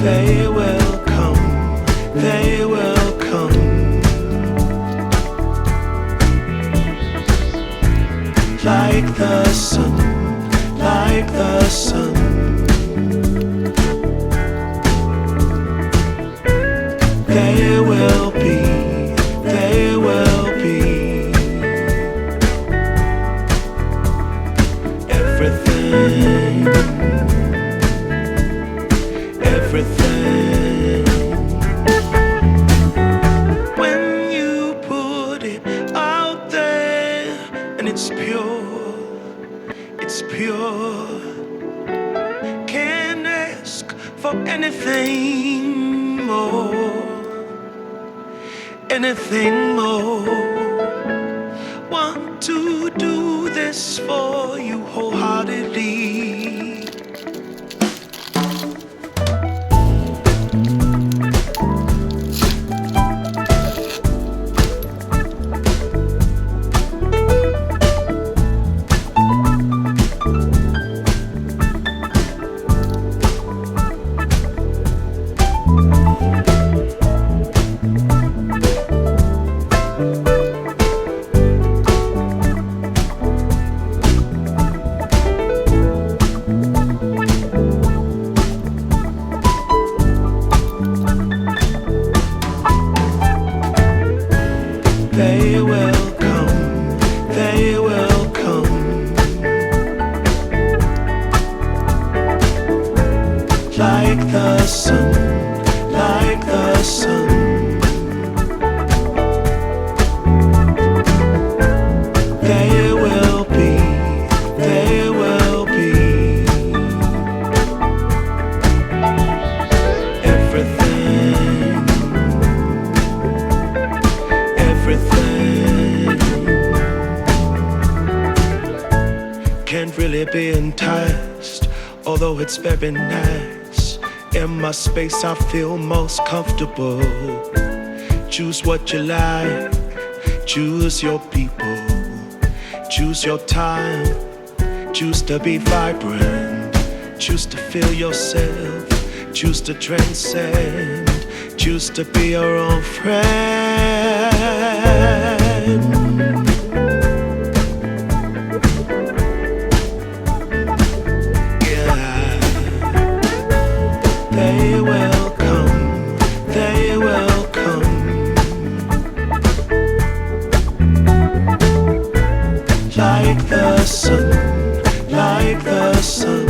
They will come, they will come, like the sun, like the sun. They will be, they will be everything, everything. When you put it out there and it's pure, it's pure. Can't ask for anything more, anything more. Want to do this for you wholeheartedly. They will come, they will come, like the sun, like the sun. They will be, they will be everything, everything. Can't really be enticed, although it's very nice. In my space I feel most comfortable. Choose what you like, choose your people, choose your time, choose to be vibrant, choose to feel yourself, choose to transcend, choose to be your own friend. Yeah, they will come, they will come, like the sun, like the sun.